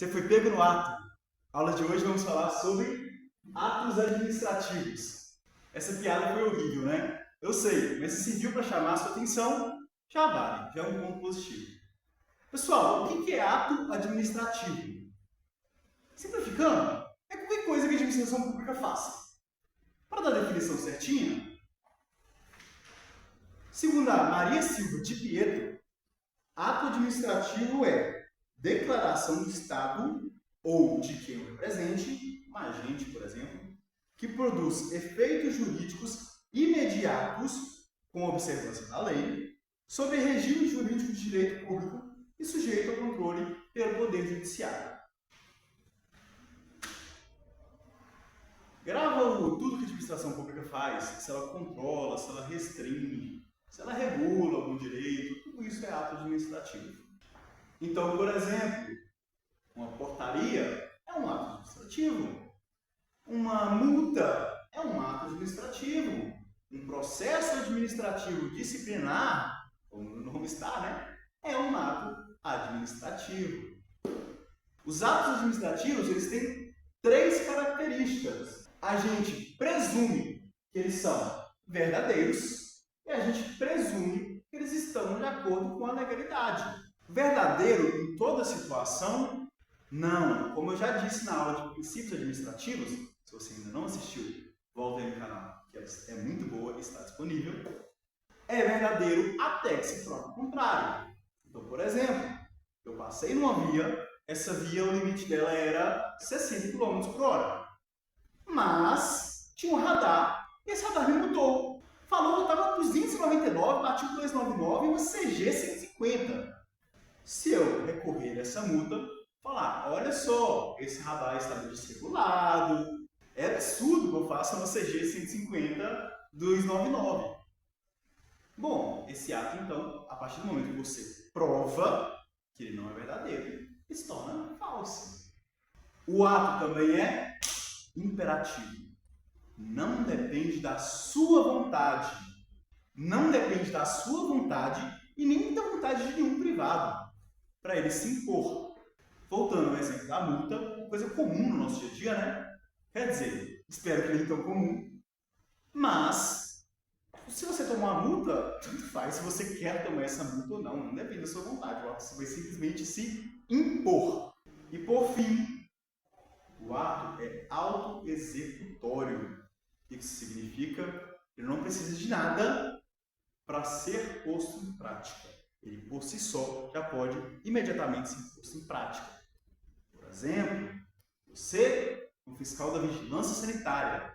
Você foi pego no ato. Aula de hoje vamos falar sobre atos administrativos. Essa piada foi horrível, né? Eu sei, mas se serviu para chamar a sua atenção, já vale, já é um ponto positivo. Pessoal, o que é ato administrativo? Simplificando, é qualquer coisa que a administração pública faça. Para dar a definição certinha, segundo a Maria Silva de Pietro, ato administrativo é declaração do Estado ou de quem o represente, um agente, por exemplo, que produz efeitos jurídicos imediatos com observância da lei sobre regime jurídico de direito público e sujeito ao controle pelo Poder Judiciário. Grava tudo que a administração pública faz, se ela controla, se ela restringe, se ela regula algum direito, tudo isso é ato administrativo. Então, por exemplo, uma portaria é um ato administrativo, uma multa é um ato administrativo, um processo administrativo disciplinar, como o nome está, né, é um ato administrativo. Os atos administrativos, eles têm 3 características. A gente presume que eles são verdadeiros e a gente presume que eles estão de acordo com a legalidade. Verdadeiro em toda situação? Não. Como eu já disse na aula de princípios administrativos, se você ainda não assistiu, volta aí no canal, que é muito boa e está disponível. É verdadeiro até que se prove o contrário. Então, por exemplo, eu passei numa via, essa via, o limite dela era 60 km por hora. Mas tinha um radar e esse radar me mudou. Falou que eu estava 299, bati o 299 e uma CG 150. Se eu recorrer a essa multa, falar, olha só, esse radar estava desregulado, é absurdo que eu faça uma CG 150 299. Bom, esse ato, então, a partir do momento que você prova que ele não é verdadeiro, ele se torna falso. O ato também é imperativo. Não depende da sua vontade. Não depende da sua vontade e nem da vontade de nenhum privado para ele se impor. Voltando ao exemplo da multa, uma coisa comum no nosso dia a dia, né? Quer dizer, espero que nem tão comum, mas se você tomar uma multa, tanto faz se você quer tomar essa multa ou não. Não depende da sua vontade. O ato vai simplesmente se impor. E por fim, o ato é autoexecutório. O que isso significa? Ele não precisa de nada para ser posto em prática. Ele, por si só, já pode imediatamente ser posto em prática. Por exemplo, você, um fiscal da vigilância sanitária,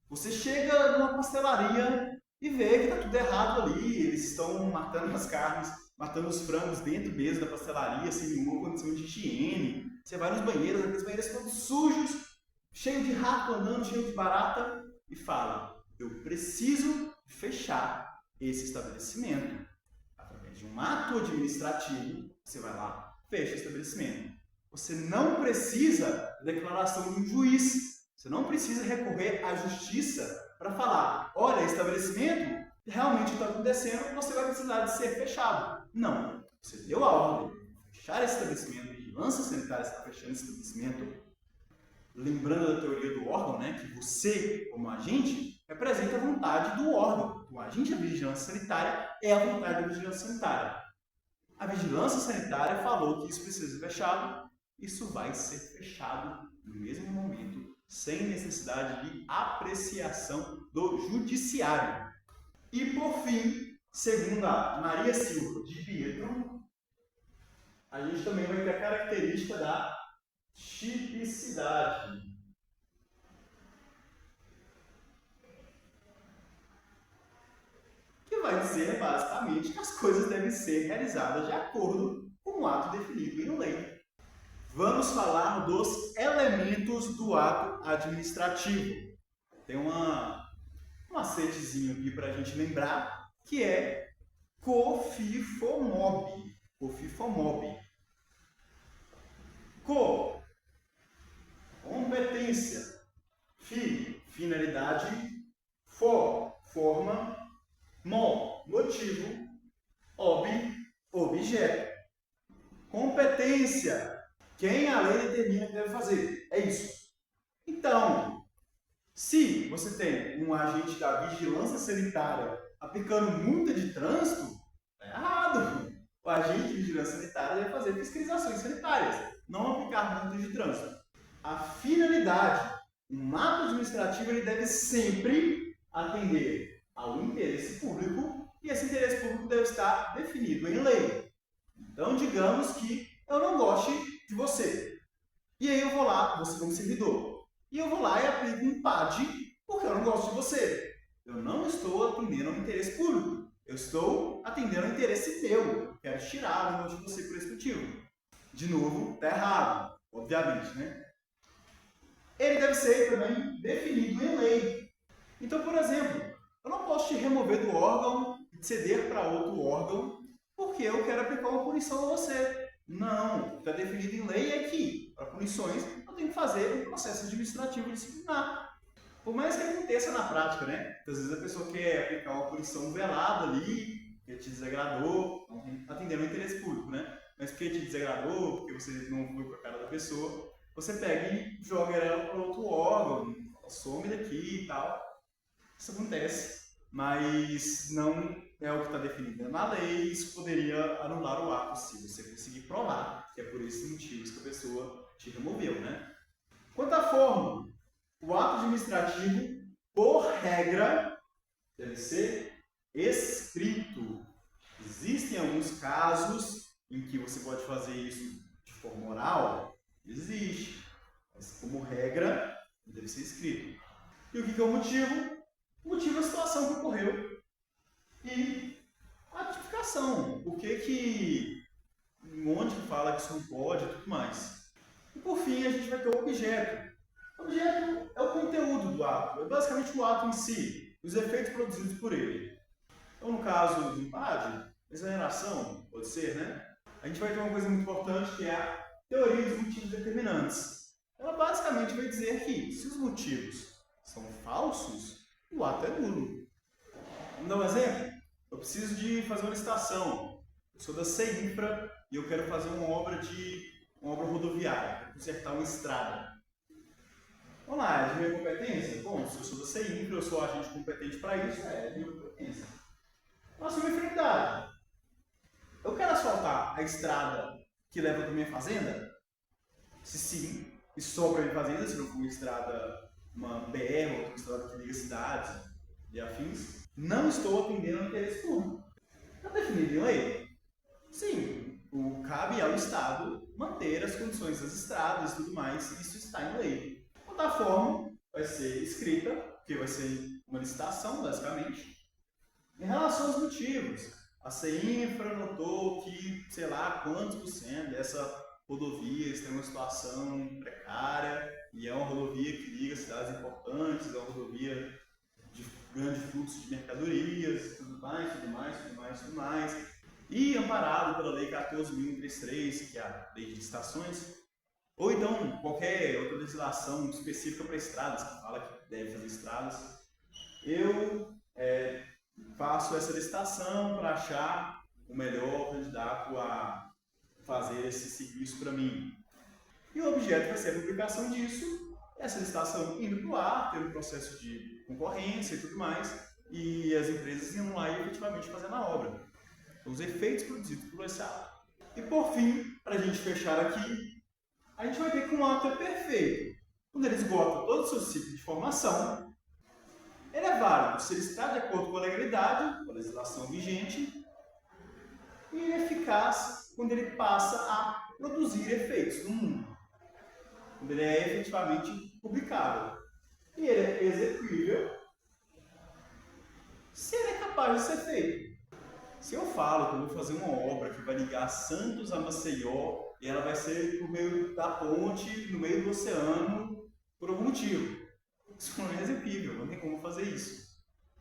você chega numa pastelaria e vê que está tudo errado ali. Eles estão matando as carnes, matando os frangos dentro mesmo da pastelaria, sem nenhuma condição de higiene. Você vai nos banheiros, aqueles banheiros todos sujos, cheio de rato andando, cheio de barata, e fala, eu preciso fechar esse estabelecimento. Através de um ato administrativo, você vai lá, fecha o estabelecimento. Você não precisa da declaração de um juiz, você não precisa recorrer à justiça para falar, olha, estabelecimento realmente está acontecendo, você vai precisar de ser fechado. Não, você deu a ordem de fechar esse estabelecimento, a vigilância sanitária está fechando esse estabelecimento. Lembrando da teoria do órgão, né, que você, como agente, representa a vontade do órgão. O agente da vigilância sanitária é a vontade da vigilância sanitária. A vigilância sanitária falou que isso precisa ser fechado, isso vai ser fechado no mesmo momento, sem necessidade de apreciação do judiciário. E por fim, segundo a Maria Silva de Pietro, a gente também vai ter a característica da tipicidade. Que vai dizer basicamente que as coisas devem ser realizadas de acordo com o ato definido em lei. Vamos falar dos elementos do ato administrativo. Tem um macetezinho aqui para a gente lembrar, que é COFIFOMOB. COFIFOMOB. Co, competência. Fi, finalidade. Fo, forma. Mo, motivo. Ob, objeto. Competência quem a lei determina que deve fazer. É isso. Então, se você tem um agente da vigilância sanitária aplicando multa de trânsito, é errado. O agente de vigilância sanitária deve fazer fiscalizações sanitárias, não aplicar multas de trânsito. A finalidade, um ato administrativo ele deve sempre atender ao interesse público e esse interesse público deve estar definido em lei. Então, digamos que eu não goste de você. E aí eu vou lá, você como servidor, e eu vou lá e aplico um PAD porque eu não gosto de você. Eu não estou atendendo ao interesse público. Eu estou atendendo ao interesse teu. Eu quero tirar o gosto de você por esse motivo. De novo, está errado, obviamente, né? Ele deve ser também definido em lei. Então, por exemplo, eu não posso te remover do órgão e ceder para outro órgão porque eu quero aplicar uma punição a você. Não, está definido em lei aqui. Para punições, eu tenho que fazer um processo administrativo disciplinar. Por mais que aconteça na prática, né? Às vezes a pessoa quer aplicar uma punição velada ali, que te desagradou, atendendo ao interesse público, né? Mas porque te desagradou, porque você não foi com a cara da pessoa, você pega e joga ela para outro órgão, some daqui e tal. Isso acontece, mas não é o que está definido na lei, isso poderia anular o ato se você conseguir provar que é por esses motivos que a pessoa te removeu, né? Quanto à forma, o ato administrativo, por regra, deve ser escrito. Existem alguns casos em que você pode fazer isso de forma oral? Existe, mas como regra, deve ser escrito. E o que é o motivo? O motivo é a situação que ocorreu e a tipificação. Por que onde que fala que isso não pode e tudo mais. E por fim, a gente vai ter o objeto. O objeto é o conteúdo do ato, é basicamente o ato em si, os efeitos produzidos por ele. Então, no caso de PAD, exoneração, pode ser, né? A gente vai ter uma coisa muito importante que é a teoria dos motivos determinantes. Ela basicamente vai dizer que, se os motivos são falsos, o ato é nulo. Vamos dar um exemplo? Eu preciso de fazer uma licitação. Eu sou da CEINFRA e eu quero fazer uma obra rodoviária, consertar uma estrada. Vamos lá, é de minha competência? Bom, se eu sou da CEINFRA, eu sou agente competente para isso, é de minha competência. Nossa, minha finalidade. Eu quero asfaltar a estrada que leva para minha fazenda? Se sim, e só para minha fazenda, se não for uma estrada, uma BR, ou uma estrada que liga cidades e afins, não estou atendendo ao interesse público. Está definido em lei? Sim, cabe ao Estado manter as condições das estradas e tudo mais, isso está em lei. Da forma, vai ser escrita, que vai ser uma licitação, basicamente. Em relação aos motivos, a CEINFRA notou que, sei lá, quantos por cento dessa rodovia tem uma situação precária, e é uma rodovia que liga cidades importantes, é uma rodovia de grande fluxo de mercadorias, tudo mais. E amparado pela Lei 14.133, que é a Lei de Licitações, ou então qualquer outra legislação específica para estradas, que fala que deve fazer estradas, eu faço essa licitação para achar o melhor candidato a fazer esse serviço para mim. E o objeto vai ser a publicação disso, essa licitação indo para o ar, tendo um processo de concorrência e tudo mais, e as empresas indo lá e efetivamente fazendo a obra. Então, os efeitos produzidos por esse ato. E por fim, para a gente fechar aqui, a gente vai ver que um ato é perfeito quando ele esgota todo o seu ciclo de formação, ele é válido se ele está de acordo com a legalidade, com a legislação vigente, e ele é eficaz quando ele passa a produzir efeitos no mundo, quando ele é efetivamente publicável. E ele é execuível se ele é capaz de ser feito. Se eu falo que eu vou fazer uma obra que vai ligar Santos a Maceió, e ela vai ser por meio da ponte, no meio do oceano, por algum motivo. Isso não é execuível, não tem como fazer isso.